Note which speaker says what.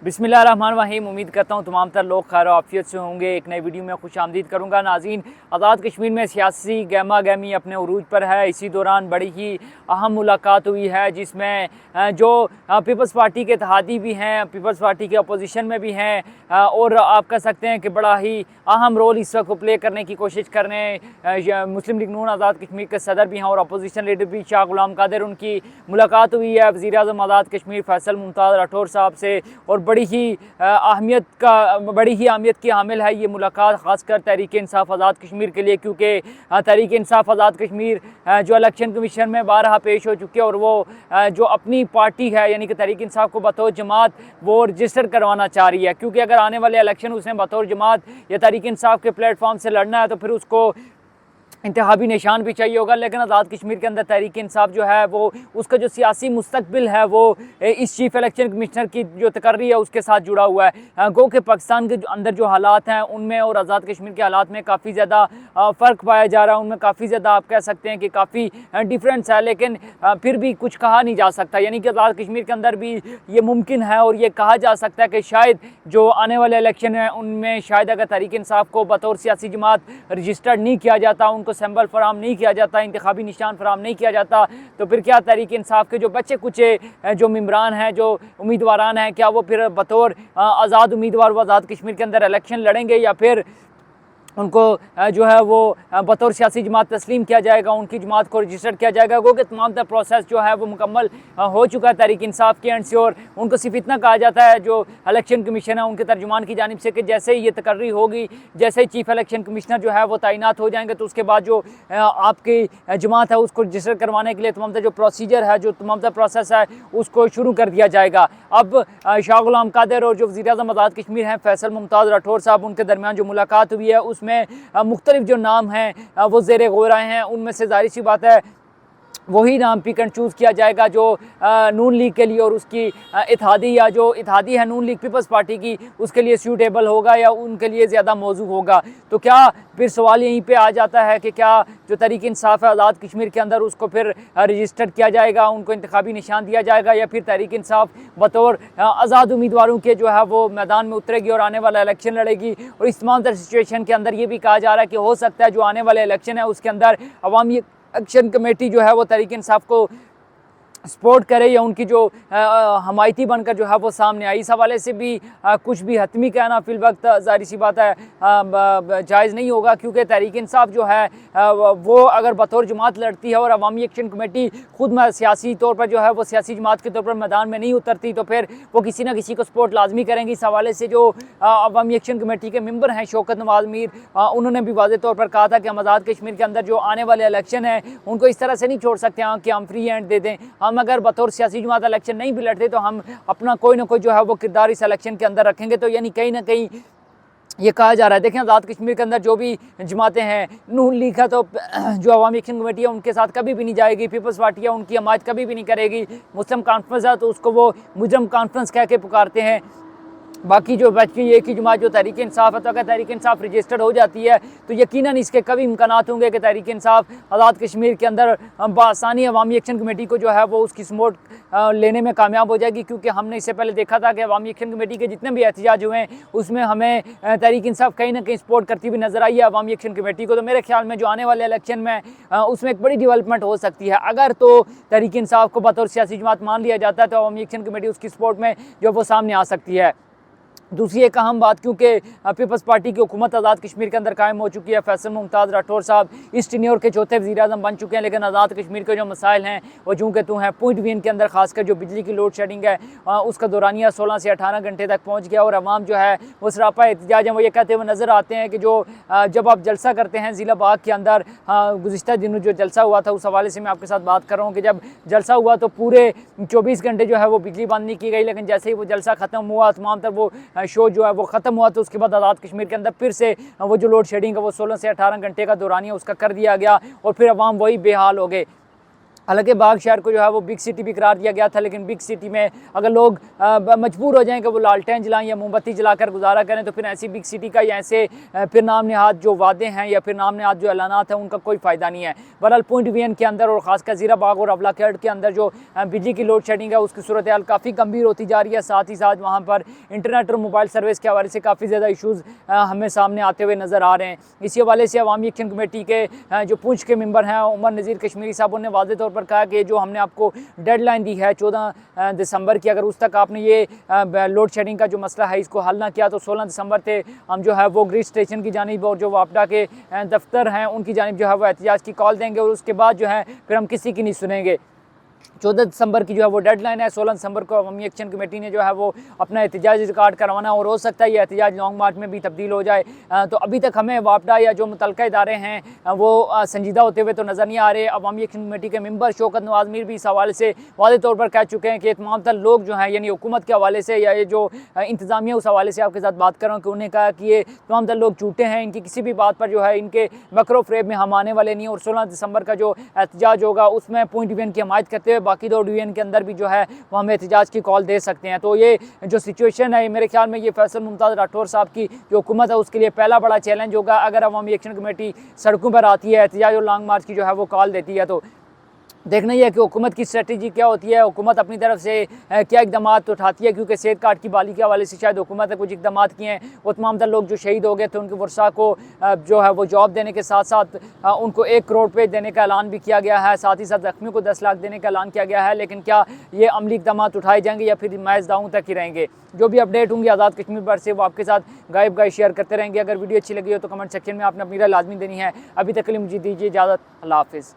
Speaker 1: बिस्मिल्लाहिर्रहमानिर्रहीम। उम्मीद करता हूँ तमाम तर लोग खैर आफियत से होंगे। एक नई वीडियो में खुश आमदीद करूँगा। नाज़रीन, आज़ाद कश्मीर में सियासी गहमा गहमी अपने उरूज पर है। इसी दौरान बड़ी ही अहम मुलाकात हुई है जिसमें जो पीपल्स पार्टी के इत्तेहादी भी हैं, पीपल्स पार्टी के अपोजिशन में भी हैं और आप कह सकते हैं कि बड़ा ही अहम रोल इस वक्त प्ले करने की कोशिश कर रहे हैं मुस्लिम लीग नून आज़ाद कश्मीर के सदर भी हैं और अपोजिशन लीडर भी शाह गुलाम कादिर। उनकी मुलाकात हुई है वज़ीर आज़म आज़ाद कश्मीर फैसल मुमताज़ राठौर साहब से और बड़ी ही अहमियत की हामिल है ये मुलाकात, ख़ासकर तहरीक इंसाफ आज़ाद कश्मीर के लिए, क्योंकि तहरीक इंसाफ आज़ाद कश्मीर जो इलेक्शन कमीशन में बारहा पेश हो चुकी है और वो जो अपनी पार्टी है यानी कि तहरीक इंसाफ को बतौर जमात वो रजिस्टर करवाना चाह रही है। क्योंकि अगर आने वाले इलेक्शन उसने बतौर जमात या तहरीक इंसाफ के प्लेटफॉर्म से लड़ना है तो फिर उसको इंतखाबी निशान भी चाहिए होगा। लेकिन आज़ाद कश्मीर के अंदर तहरीक इंसाफ जो है वो उसका जो सियासी मुस्तकबिल है वो इस चीफ इलेक्शन कमिश्नर की जो तकर्री है उसके साथ जुड़ा हुआ है। गो के पाकिस्तान के अंदर जो हालात हैं उनमें और आज़ाद कश्मीर के हालात में काफ़ी ज़्यादा फ़र्क पाया जा रहा है। उनमें काफ़ी ज़्यादा आप कह सकते हैं कि काफ़ी डिफरेंस है, लेकिन फिर भी कुछ कहा नहीं जा सकता। यानी कि आज़ाद कश्मीर के अंदर भी ये मुमकिन है और ये कहा जा सकता है कि शायद जो आने वाले इलेक्शन हैं उनमें शायद अगर तहरीक इंसाफ को बतौर सियासी जमात रजिस्टर्ड नहीं किया जाता, उनको सिंबल फराम नहीं किया जाता, इंतखाबी निशान फराम नहीं किया जाता, तो फिर क्या तहरीक इंसाफ के जो बच्चे कुचे जो मेम्बरान हैं, जो उम्मीदवारान हैं, क्या वो फिर बतौर आज़ाद उम्मीदवार वो आज़ाद कश्मीर के अंदर इलेक्शन लड़ेंगे या फिर उनको जो है वो बतौर सियासी जमात तस्लीम किया जाएगा, उनकी जमात को रजिस्टर किया जाएगा। क्योंकि तमाम तर प्रोसेस जो है वो मुकम्मल हो चुका है तहरीक इंसाफ के एंड से और उनको सिर्फ इतना कहा जाता है जो इलेक्शन कमीशन है उनके तर्जुमान की जानिब से कि जैसे ही ये तकर्री होगी, जैसे ही चीफ इलेक्शन कमिश्नर जो है वो तैनात हो जाएंगे तो उसके बाद जो आपकी जमात है उसको रजिस्टर करवाने के लिए तमाम तर जो प्रोसीजर है, जो तमाम तर प्रोसेस है उसको शुरू कर दिया जाएगा। अब शाह गुलाम कादिर और जो वज़ीर आज़म आज़ाद कश्मीर हैं फैसल मुमताज़ राठौर साहब, उनके दरमियान जो मुलाकात हुई है उसमें मुख्तलिफ जो नाम हैं वो ज़ेरे गौर आए हैं। उनमें से जाहिर सी बात है वही नाम पिक एंड चूज़ किया जाएगा जो नून लीग के लिए और उसकी इत्तेहादी या जो इत्तेहादी है नून लीग पीपल्स पार्टी की उसके लिए सूटेबल होगा या उनके लिए ज़्यादा मौजू होगा। तो क्या फिर सवाल यहीं पे आ जाता है कि क्या जो तहरीक इंसाफ है आज़ाद कश्मीर के अंदर उसको फिर रजिस्टर्ड किया जाएगा, उनको इंतखाबी निशान दिया जाएगा या फिर तहरीक इंसाफ बतौर आज़ाद उम्मीदवारों के जो है वो मैदान में उतरेगी और आने वाला इलेक्शन लड़ेगी। और इस तमाम तर सिचुएशन के अंदर ये भी कहा जा रहा है कि हो सकता है जो आने वाले इलेक्शन है उसके अंदर अवामी एक्शन कमेटी जो है वो तहरीक इंसाफ को सपोर्ट करे या उनकी जो हमायती बनकर जो है वो सामने आई। इस हवाले से भी कुछ भी हतमी कहना फिल वक्त ज़ाहिर सी बात है जायज़ नहीं होगा। क्योंकि तहरीक इंसाफ जो है वो अगर बतौर जमात लड़ती है और अवामी एक्शन कमेटी खुद सियासी तौर पर जो है वो सियासी जमात के तौर पर मैदान में नहीं उतरती तो फिर वो किसी ना किसी को सपोर्ट लाजमी करेंगी। इस हवाले से जो अवामी एक्शन कमेटी के मेंबर हैं शौकत नवाज़ मीर, उन्होंने भी वाज़ेह तौर पर कहा था कि हम आज़ाद कश्मीर के अंदर जो आने वाले इलेक्शन हैं उनको इस तरह से नहीं छोड़ सकते हैं कि हम फ्री हैंड दे दें। हम अगर बतौर सियासी जमात इलेक्शन नहीं भी लड़ते तो हम अपना कोई ना कोई जो है वो किरदार इस इलेक्शन के अंदर रखेंगे। तो यानी कहीं ना कहीं ये कहा जा रहा है। देखें, आज़ाद कश्मीर के अंदर जो भी जमातें हैं, नून लीग है तो जो अवामी एक्शन कमेटी है उनके साथ कभी भी नहीं जाएगी, पीपल्स पार्टी है उनकी हमायत कभी भी नहीं करेगी, मुस्लिम कॉन्फ्रेंस है तो उसको वो मुजरम कॉन्फ्रेंस कह के पुकारते हैं। बाकी जो बच गई एक ही जमात जो तहरीक इंसाफ है, तो अगर तहरीक इंसाफ रजिस्टर्ड हो जाती है तो यकीनन इसके कभी इम्कानात होंगे कि तहरीक इंसाफ आज़ाद कश्मीर के अंदर बासानी अवामी एक्शन कमेटी को जो है वो उसकी सपोर्ट लेने में कामयाब हो जाएगी। क्योंकि हमने इससे पहले देखा था कि अवामी एक्शन कमेटी के जितने भी एहतजाज हुए हैं उसमें हमें तहरीक इंसाफ कहीं ना कहीं सपोर्ट करती हुई नजर आई है अवामी एक्शन कमेटी को। तो मेरे ख्याल में जो आने वाले इलेक्शन में उसमें एक बड़ी डेवलपमेंट हो सकती है। अगर तो तहरीक इंसाफ को बतौर सियासी जमात मान लिया जाता है तो अवामी एक्शन कमेटी उसकी सपोर्ट में जो वो सामने आ सकती है। दूसरी एक अहम बात, क्योंकि पीपल्स पार्टी की हुकूमत आज़ाद कश्मीर के अंदर कायम हो चुकी है, फैसल मुमताज़ राठौर साहब इस टेन्योर के चौथे वज़ीर आज़म बन चुके हैं, लेकिन आज़ाद कश्मीर के जो मसाइल हैं वो जूँ के तू हैं। पॉइंट वीन के अंदर खासकर जो बिजली की लोड शेडिंग है उसका दौरानिया 16 से 18 घंटे तक पहुँच गया और अवाम जो है वो सरापा एहतजाज है वो ये कहते हुए नज़र आते हैं कि जो जब आप जलसा करते हैं ज़िला बाग के अंदर, गुज़िश्ता दिनों जो जलसा हुआ था उस हवाले से मैं आपके साथ बात कर रहा हूँ कि जब जलसा हुआ तो पूरे 24 घंटे जो है वो बिजली बंद नहीं की गई, लेकिन जैसे ही वो जलसा ख़त्म हुआ तमाम तर वो शो जो है वो ख़त्म हुआ तो उसके बाद आज़ाद कश्मीर के अंदर फिर से वो जो लोड शेडिंग है वो 16 से 18 घंटे का दौरानिया उसका कर दिया गया और फिर अवाम वही बेहाल हो गए। हालांकि बाग शहर को जो है वो बिग सिटी भी करार दिया गया था, लेकिन बिग सिटी में अगर लोग मजबूर हो जाएं कि वो लालटेन जलाएं या मोमबत्ती जलाकर गुजारा करें, तो फिर ऐसी बिग सिटी का या ऐसे फिर नाम नहाद जो वादे हैं या फिर नाम नहाद जो ऐलानात हैं उनका कोई फ़ायदा नहीं है। बहरहाल पॉइंट वीएन के अंदर और ख़ासकर ज़ीरा बाग और अवला खेड़ के अंदर जो बिजली की लोड शेडिंग है उसकी सूरत हाल काफ़ी गंभीर होती जा रही है। साथ ही साथ वहाँ पर इंटरनेट और मोबाइल सर्विस के हवाले से काफ़ी ज़्यादा इशूज़ हमें सामने आते हुए नज़र आ रहे हैं। इसी हवाले से अवामी एक्शन कमेटी के जो पूंछ के मेंबर हैं उमर नज़ीर कश्मीरी साहब ने वाज़ेह तौर पर कहा कि जो हमने आपको डेडलाइन दी है 14 दिसंबर की, अगर उस तक आपने ये लोड शेडिंग का जो मसला है इसको हल ना किया तो 16 दिसंबर से हम जो है वो ग्रिड स्टेशन की जानिब और जो वापडा के दफ्तर हैं उनकी जानिब जो है वो एहतजाज की कॉल देंगे और उसके बाद जो है फिर हम किसी की नहीं सुनेंगे। 14 दिसंबर की जो है वो डेडलाइन है। 16 दिसंबर को अवामी एक्शन कमेटी ने जो है वो अपना एहतजाज रिकॉर्ड करवाना और हो सकता है ये एहतजाज लॉन्ग मार्च में भी तब्दील हो जाए। तो अभी तक हमें वापडा या जो मुतल्लिका इदारे हैं वो संजीदा होते हुए तो नज़र नहीं आ रहे। अवामी एक्शन कमेटी के मेंबर शौकत नवाज़ मीर भी इस हवाले से वाज़ेह तौर पर कह चुके हैं कि तमाम तर लोग जो हैं यानी हुकूमत के हवाले से या ये जो इंतज़ामिया उस हवाले से आपके साथ बात कर रहा हूँ कि उन्हें कहा कि ये तमाम तर लोग झूठे हैं, इनकी किसी भी बात पर जो है इनके मकरो फ्रेब में हम आने वाले नहीं। और 16 दिसंबर का जो एहतजाज होगा उसमें पॉइंट वीएन की हमायत करते हुए बाकी दो डिवीजन के अंदर भी जो है वो हम एहतजाज की कॉल दे सकते हैं। तो ये जो सिचुएशन है मेरे ख्याल में ये फैसल मुमताज़ राठौर साहब की जो हुकूमत है उसके लिए पहला बड़ा चैलेंज होगा। अगर अवामी एक्शन कमेटी सड़कों पर आती है, एहतजाज और लॉन्ग मार्च की जो है वो कॉल देती है, तो देखना ही है कि हुकूमत की स्ट्रेटजी क्या होती है, हुकूमत अपनी तरफ से क्या इकदाम उठाती है। क्योंकि सेहत कार्ड की बहाली के हवाले से शायद हुकूमत ने कुछ इकदाम किए हैं। वो तमाम तर लोग जो शहीद हो गए थे उनके वर्सा को जो है वो जॉब देने के साथ साथ उनको 1 करोड़ रुपये देने का ऐलान भी किया गया है। साथ ही साथ जख्मियों को 10 लाख देने का ऐलान किया गया है। लेकिन क्या ये अमली इकदाम उठाए जाएंगे या फिर महज दावों तक ही रहेंगे? जो भी अपडेट होंगी आज़ाद कश्मीर पर से वो आपके साथ गायब गाय शेयर करते रहेंगे। अगर वीडियो अच्छी लगी हो तो कमेंट सेक्शन में आपने अपनी राय लाजमी देनी है। अभी तक के लिए मुझे दीजिए इजाज़त। अल्लाह हाफिज़।